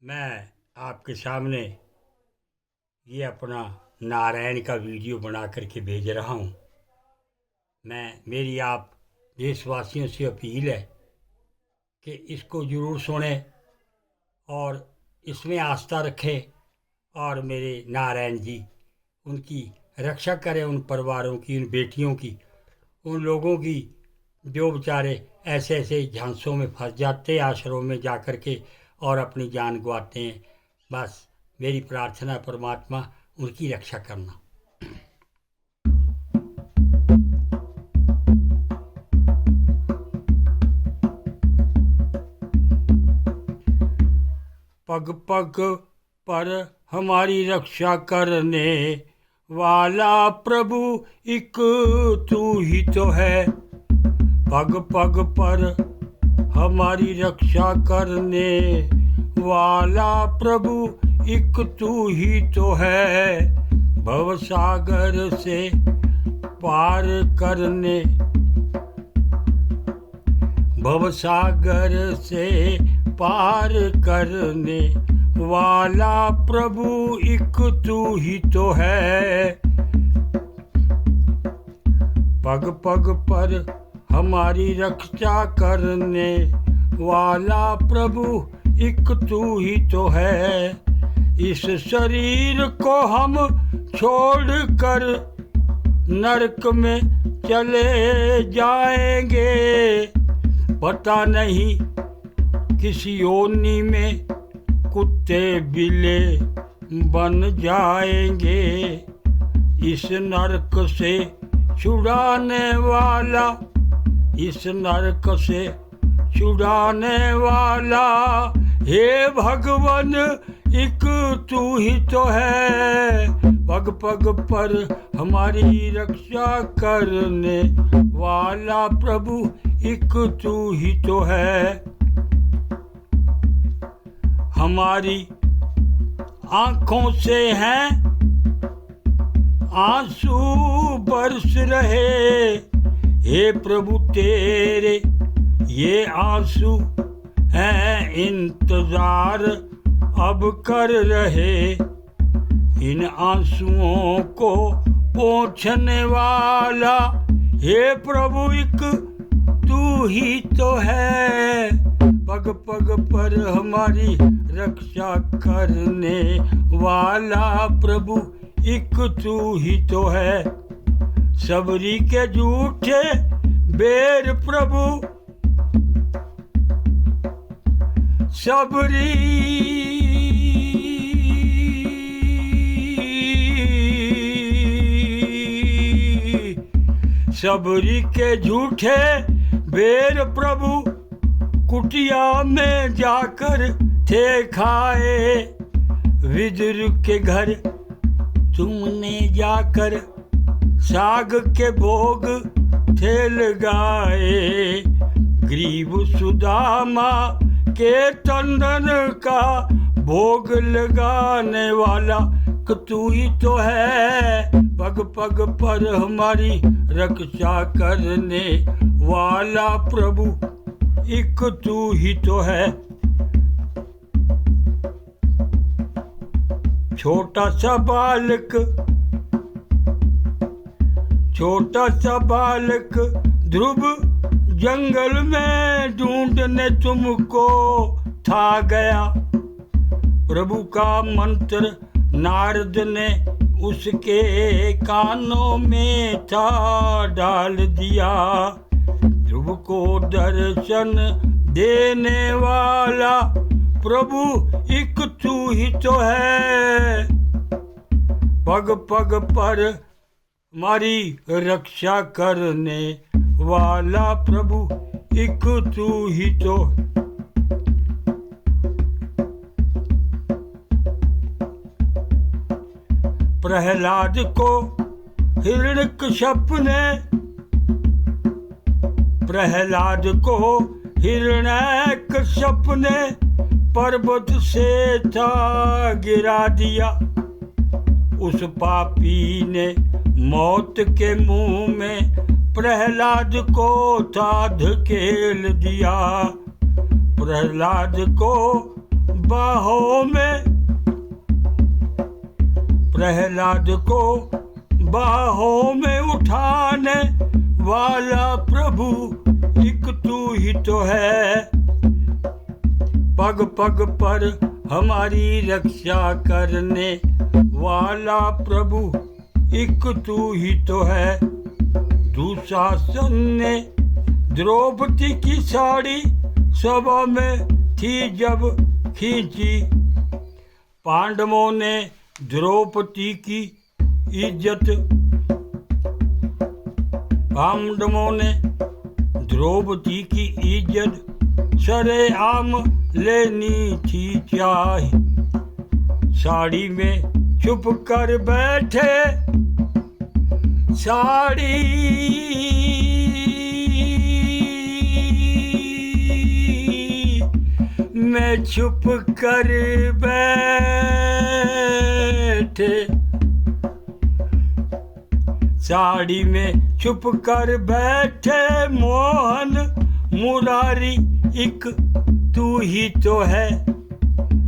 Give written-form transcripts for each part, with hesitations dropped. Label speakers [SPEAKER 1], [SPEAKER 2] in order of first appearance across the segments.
[SPEAKER 1] मैं आपके सामने ये अपना नारायण का वीडियो बना करके भेज रहा हूँ। मेरी आप देशवासियों से अपील है कि इसको ज़रूर सुनें और इसमें आस्था रखें और मेरे नारायण जी उनकी रक्षा करें, उन परिवारों की, उन बेटियों की, उन लोगों की जो बेचारे ऐसे ऐसे झांसों में फंस जाते हैं, आश्रमों में जा कर के और अपनी जान गंवाते हैं। बस मेरी प्रार्थना परमात्मा उनकी रक्षा करना। पग पग पर हमारी रक्षा करने वाला प्रभु एक तू ही तो है। पग पग पर हमारी रक्षा करने वाला प्रभु एक तू ही तो है। भवसागर से पार करने, भवसागर से पार करने वाला प्रभु एक तू ही तो है। पग पग पर हमारी रक्षा करने वाला प्रभु एक तू ही तो है। इस शरीर को हम छोड़कर नरक में चले जाएंगे, पता नहीं किसी योनि में कुत्ते बिल्ले बन जाएंगे। इस नरक से छुड़ाने वाला, इस नरक से छुड़ाने वाला हे भगवान एक तू ही तो है। पग पग पर हमारी रक्षा करने वाला प्रभु एक तू ही तो है। हमारी आंखों से हैं आंसू बरस रहे, हे प्रभु तेरे ये आंसू हैं इंतजार अब कर रहे। इन आंसुओं को पोंछने वाला हे प्रभु एक तू ही तो है। पग पग पर हमारी रक्षा करने वाला प्रभु एक तू ही तो है। सबरी के झूठे बेर प्रभु, सबरी सबरी के झूठे बेर प्रभु कुटिया में जाकर थे खाए। विदुर के घर तुमने जाकर साग के भोग थे लगाए। ग्रीव सुदामा के तंदन का भोग लगाने वाला तू ही तो है। पग पग पर हमारी रक्षा करने वाला प्रभु एक तू ही तो है। छोटा सा बालक, छोटा सा बालक ध्रुव जंगल में ढूंढने तुमको था गया। प्रभु का मंत्र नारद ने उसके कानों में था डाल दिया। ध्रुव को दर्शन देने वाला प्रभु एक तू ही तो है। पग पग पर हमारी रक्षा करने वाला प्रभु एक तू ही तो। प्रहलाद को हिरण्यकश्यप ने, प्रहलाद को हिरण्यकश्यप ने पर्वत से था गिरा दिया। उस पापी ने मौत के मुंह में प्रहलाद को था धकेल दिया। प्रहलाद को बाहों में, प्रहलाद को बाहों में उठाने वाला प्रभु एक तू ही तो है। पग पग पर हमारी रक्षा करने वाला प्रभु एक तू ही तो है। दुशासन ने द्रौपदी की साड़ी सभा में थी जब खींची, पांडवों ने द्रौपदी की इज्जत, पांडवों ने द्रौपदी की इज्जत सरेआम लेनी थी चाहे। साड़ी में छुप कर बैठे, साड़ी में छुप कर बैठे, साड़ी में छुप कर बैठे मोहन मुरारी एक तू ही तो है।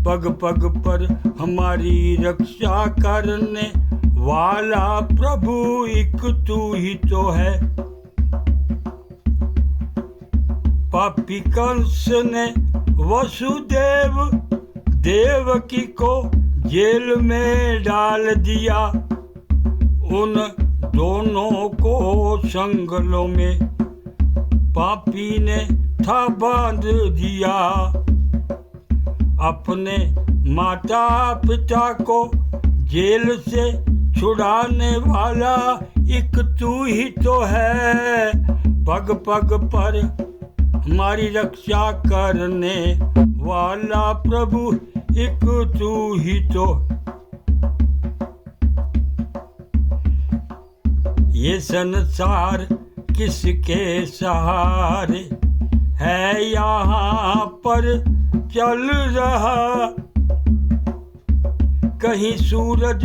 [SPEAKER 1] पग पग पर हमारी रक्षा करने वाला प्रभु एक तू ही तो है। पापी कंस ने वसुदेव देवकी को जेल में डाल दिया, उन दोनों को संगलों में पापी ने था बांध दिया। अपने माता पिता को जेल से छुड़ाने वाला एक तू ही तो है। पग पग पर हमारी रक्षा करने वाला प्रभु एक तू ही तो। ये संसार किसके सहारे है यहाँ पर चल रहा, कहीं सूरज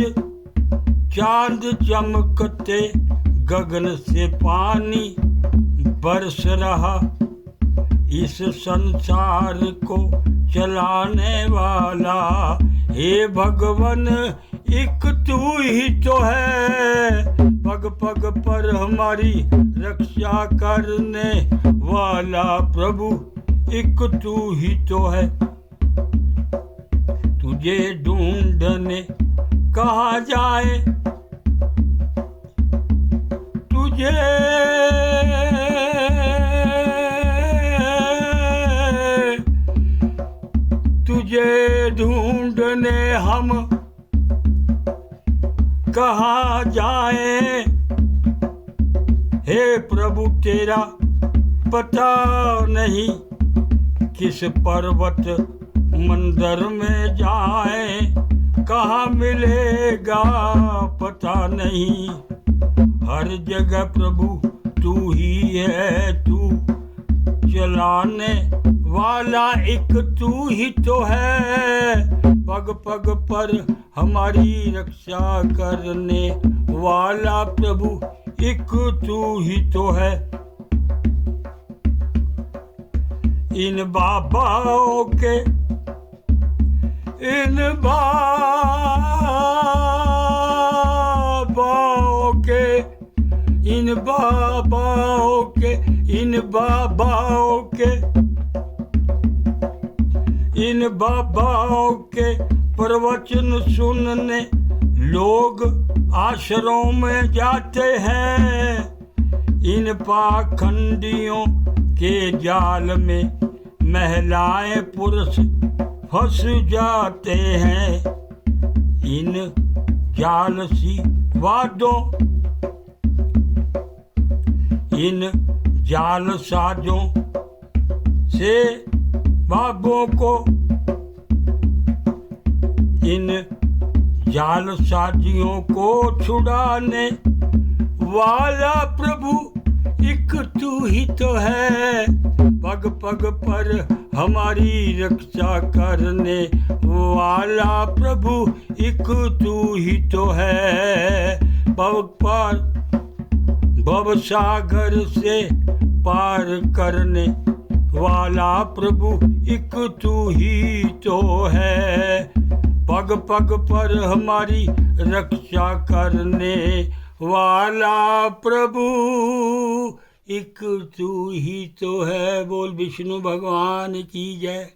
[SPEAKER 1] चांद चमकते गगन से पानी बरस रहा। इस संसार को चलाने वाला हे भगवान एक तू ही तो है। पग पग पर हमारी रक्षा करने वाला प्रभु एक तू ही तो है। तुझे ढूंढने कहाँ जाए, तुझे ढूंढने हम कहाँ जाएं। हे प्रभु तेरा पता नहीं, किस पर्वत मंदिर में जाएं, कहाँ मिलेगा पता नहीं। हर जगह प्रभु तू ही है, तू चलाने वाला एक तू ही तो है। पग पग पर हमारी रक्षा करने वाला प्रभु एक तू ही तो है। इन बाबाओं के, इन बाबाओं के, इन बाबाओं के, इन बाबाओं के, इन बाबाओं के प्रवचन सुनने लोग आश्रमों में जाते हैं। इन पाखंडियों के जाल में महिलाएं पुरुष फंस जाते हैं। इन जालसी वादों, इन जालसाजों से बाबों को, इन जालसाजियों को छुड़ाने वाला प्रभु एक तू ही तो है। पग पग पर हमारी रक्षा करने वाला प्रभु एक तू ही तो है। पग पर भव सागर से पार करने वाला प्रभु एक तू ही तो है। पग पग पर हमारी रक्षा करने वाला प्रभु एक तू ही तो है। बोल विष्णु भगवान की जय।